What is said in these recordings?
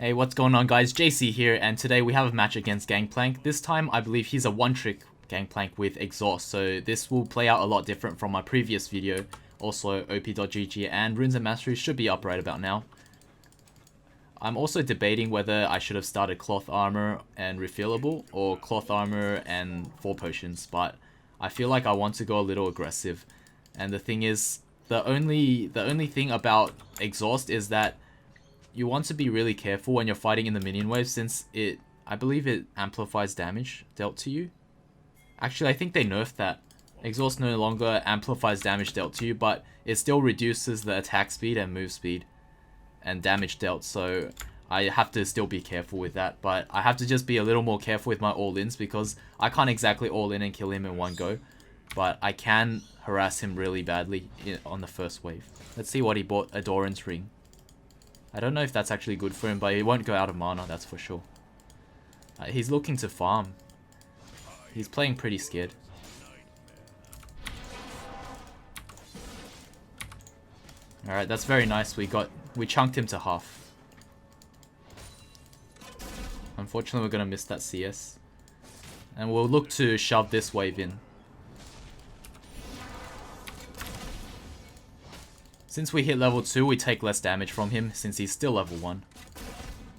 Hey, what's going on guys? Jaysea here, and today we have a match against Gangplank. This time I believe he's a one-trick Gangplank with exhaust, so this will play out a lot different from my previous video. Also, op.gg and Runes and Mastery should be up right about now. I'm also debating whether I should have started Cloth Armor and Refillable, or Cloth Armor and 4 potions, but I feel like I want to go a little aggressive. And the thing is, the only thing about exhaust is that you want to be really careful when you're fighting in the minion wave, since I believe it amplifies damage dealt to you. Actually, I think they nerfed that. Exhaust no longer amplifies damage dealt to you, but it still reduces the attack speed and move speed and damage dealt, so I have to still be careful with that. But I have to just be a little more careful with my all-ins, because I can't exactly all-in and kill him in one go, but I can harass him really badly on the first wave. Let's see what he bought. A Doran's Ring. I don't know if that's actually good for him, but he won't go out of mana, that's for sure. He's looking to farm. He's playing pretty scared. Alright, that's very nice. We chunked him to half. Unfortunately, we're gonna miss that CS. And we'll look to shove this wave in. Since we hit level 2, we take less damage from him, since he's still level 1.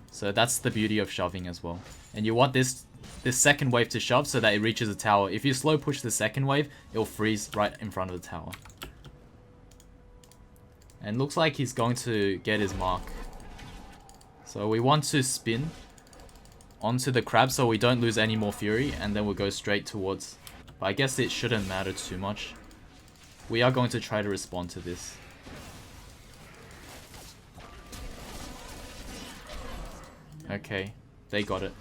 So that's the beauty of shoving as well. And you want this second wave to shove so that it reaches the tower. If you slow push the second wave, it'll freeze right in front of the tower. And looks like he's going to get his mark. So we want to spin onto the crab so we don't lose any more fury, and then we'll go straight towards. But I guess it shouldn't matter too much. We are going to try to respond to this. Okay, they got it.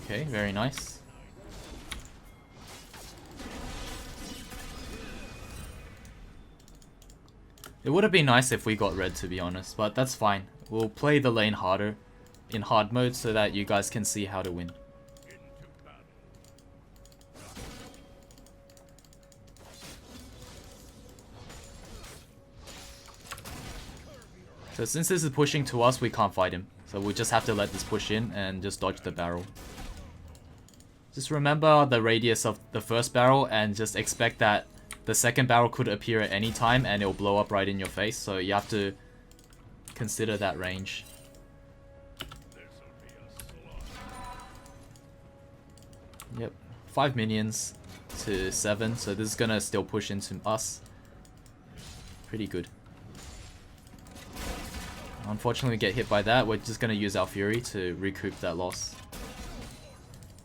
Okay, very nice. It would have been nice if we got red, to be honest, but that's fine. We'll play the lane harder in hard mode so that you guys can see how to win. So since this is pushing to us, we can't fight him. So we'll just have to let this push in and just dodge the barrel. Just remember the radius of the first barrel and just expect that the second barrel could appear at any time and it'll blow up right in your face. So you have to consider that range. Yep, 5 minions to 7, so this is gonna still push into us. Pretty good. Unfortunately, we get hit by that. We're just gonna use our Fury to recoup that loss.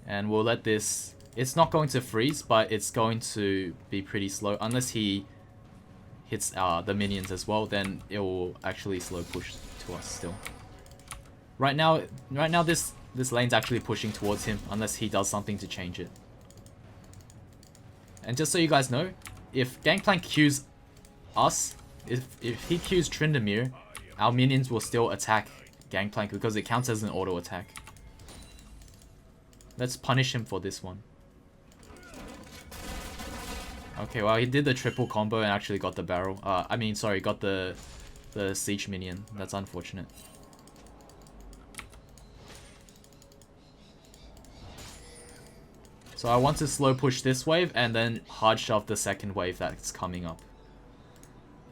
And we'll let this... It's not going to freeze, but it's going to be pretty slow. Unless he hits the minions as well, then it will actually slow push to us still. Right now this lane's actually pushing towards him, unless he does something to change it. And just so you guys know, if Gangplank Qs us, if he Qs Tryndamere, our minions will still attack Gangplank because it counts as an auto attack. Let's punish him for this one. Okay, well, he did the triple combo and actually got the barrel. Got the siege minion. That's unfortunate. So I want to slow push this wave and then hard shove the second wave that's coming up.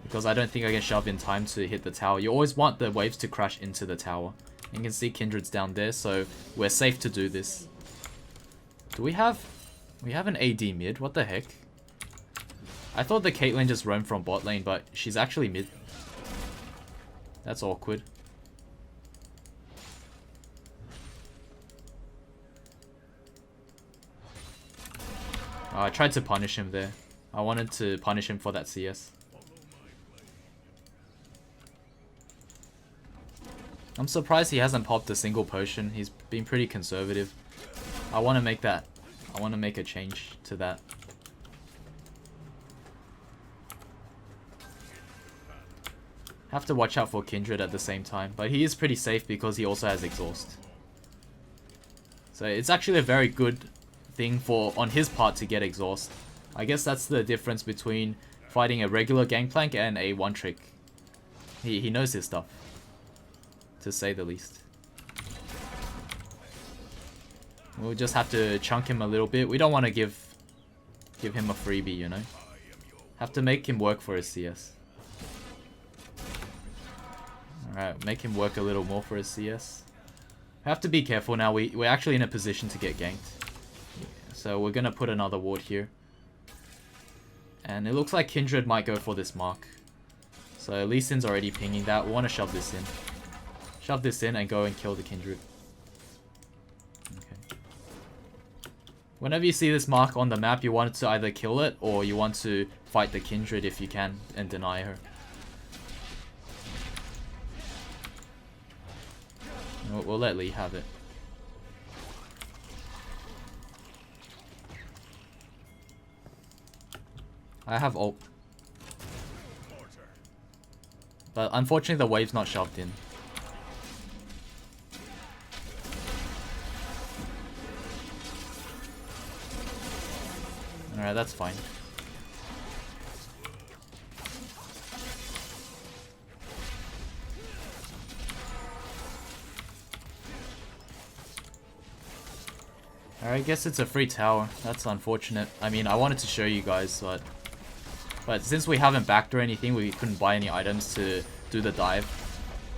Because I don't think I can shove in time to hit the tower. You always want the waves to crash into the tower. You can see Kindred's down there, so we're safe to do this. Do we have... We have an AD mid? What the heck? I thought the Caitlyn just roamed from bot lane, but she's actually mid. That's awkward. Oh, I tried to punish him there. I wanted to punish him for that CS. I'm surprised he hasn't popped a single potion. He's been pretty conservative. I want to make that. I want to make a change to that. Have to watch out for Kindred at the same time, but he is pretty safe because he also has exhaust. So it's actually a very good thing on his part to get exhaust. I guess that's the difference between fighting a regular Gangplank and a one-trick. He knows his stuff, to say the least. We'll just have to chunk him a little bit. We don't want to give him a freebie, you know. Have to make him work for his CS. Alright, make him work a little more for his CS. We have to be careful now. We're actually in a position to get ganked. So we're going to put another ward here. And it looks like Kindred might go for this mark. So Lee Sin's already pinging that. We want to shove this in. Shove this in and go and kill the Kindred. Okay. Whenever you see this mark on the map, you want to either kill it or you want to fight the Kindred if you can and deny her. We'll let Lee have it. I have ult. But unfortunately the wave's not shoved in. Alright, that's fine. Alright, I guess it's a free tower. That's unfortunate. I mean, I wanted to show you guys, but since we haven't backed or anything, we couldn't buy any items to do the dive.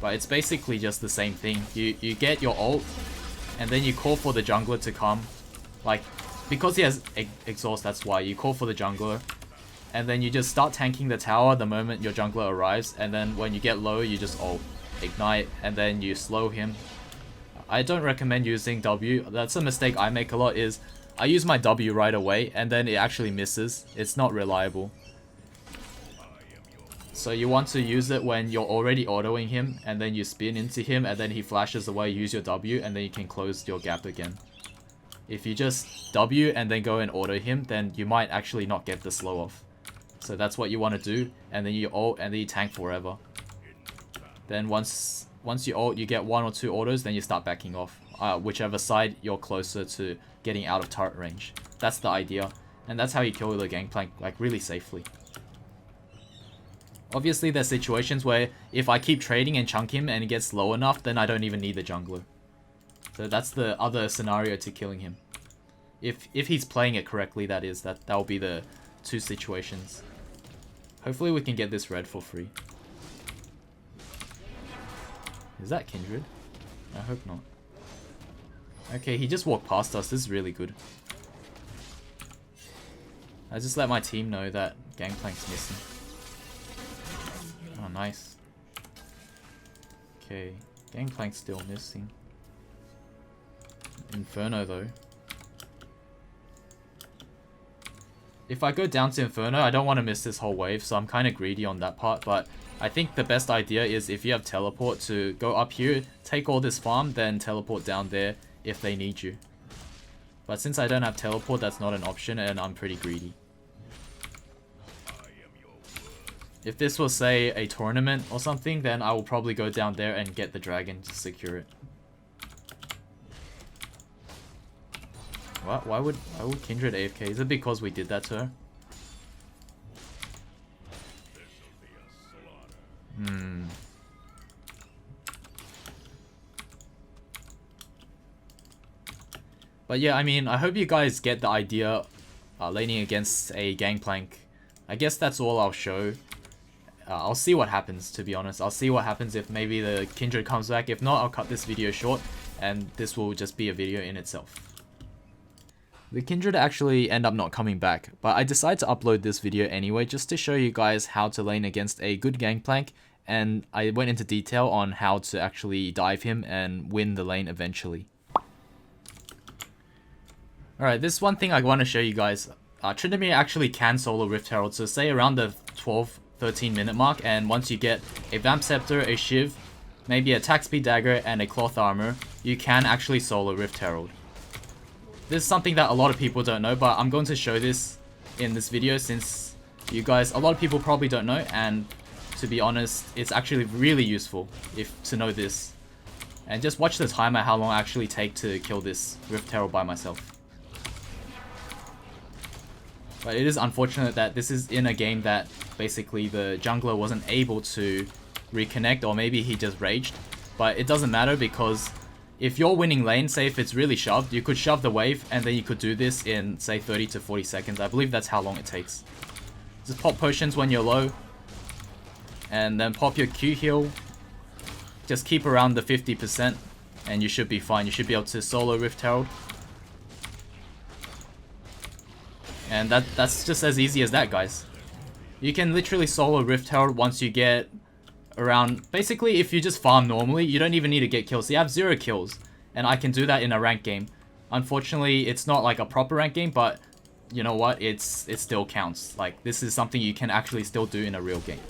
But it's basically just the same thing. You get your ult, and then you call for the jungler to come. Like, because he has exhaust, that's why. You call for the jungler, and then you just start tanking the tower the moment your jungler arrives, and then when you get low, you just ult, ignite, and then you slow him. I don't recommend using W. That's a mistake I make a lot, is I use my W right away, and then it actually misses. It's not reliable. So you want to use it when you're already autoing him, and then you spin into him, and then he flashes away, use your W, and then you can close your gap again. If you just W and then go and auto him, then you might actually not get the slow off. So that's what you want to do, and then you ult, and then you tank forever. Then once you ult, you get 1 or 2 autos, then you start backing off. Whichever side you're closer to getting out of turret range. That's the idea. And that's how you kill the Gangplank, like, really safely. Obviously, there's situations where if I keep trading and chunk him and he gets low enough, then I don't even need the jungler. So that's the other scenario to killing him. If he's playing it correctly, that is. That will be the 2 situations. Hopefully we can get this red for free. Is that Kindred? I hope not. Okay, he just walked past us. This is really good. I just let my team know that Gangplank's missing. Oh, nice. Okay, Gangplank's still missing. Inferno, though. If I go down to Inferno, I don't want to miss this whole wave, so I'm kind of greedy on that part, but I think the best idea is if you have teleport to go up here, take all this farm, then teleport down there if they need you. But since I don't have teleport, that's not an option, and I'm pretty greedy. If this was, say, a tournament or something, then I will probably go down there and get the dragon to secure it. What? Why would Kindred AFK? Is it because we did that to her? But yeah, I mean, I hope you guys get the idea laning against a Gangplank. I guess that's all I'll show. I'll see what happens, to be honest. I'll see what happens if maybe the Kindred comes back. If not, I'll cut this video short, and this will just be a video in itself. The Kindred actually end up not coming back, but I decided to upload this video anyway just to show you guys how to lane against a good Gangplank, and I went into detail on how to actually dive him and win the lane eventually. Alright, this is one thing I want to show you guys. Tryndamere actually can solo Rift Herald, so say around the 12-13 minute mark, and once you get a Vamp Scepter, a Shiv, maybe a attack speed dagger, and a cloth armor, you can actually solo Rift Herald. This is something that a lot of people don't know, but I'm going to show this in this video since you guys, a lot of people probably don't know, and to be honest, it's actually really useful to know this. And just watch the timer, how long I actually take to kill this Rift Herald by myself. But it is unfortunate that this is in a game that basically the jungler wasn't able to reconnect, or maybe he just raged. But it doesn't matter, because if you're winning lane, say if it's really shoved, you could shove the wave and then you could do this in say 30 to 40 seconds. I believe that's how long it takes. Just pop potions when you're low, and then pop your Q heal. Just keep around the 50% and you should be fine. You should be able to solo Rift Herald. And that's just as easy as that, guys. You can literally solo Rift Herald once you get around... Basically, if you just farm normally, you don't even need to get kills. So you have 0 kills. And I can do that in a ranked game. Unfortunately, it's not like a proper ranked game, but you know what? It still counts. Like, this is something you can actually still do in a real game.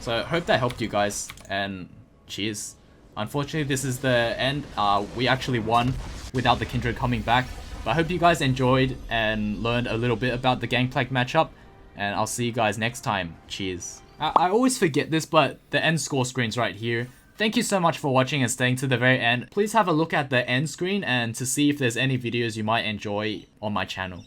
So I hope that helped you guys, and cheers. Unfortunately, this is the end. We actually won without the Kindred coming back. But I hope you guys enjoyed and learned a little bit about the Gangplank matchup, and I'll see you guys next time. Cheers. I always forget this, but the end score screen's right here. Thank you so much for watching and staying to the very end. Please have a look at the end screen and to see if there's any videos you might enjoy on my channel.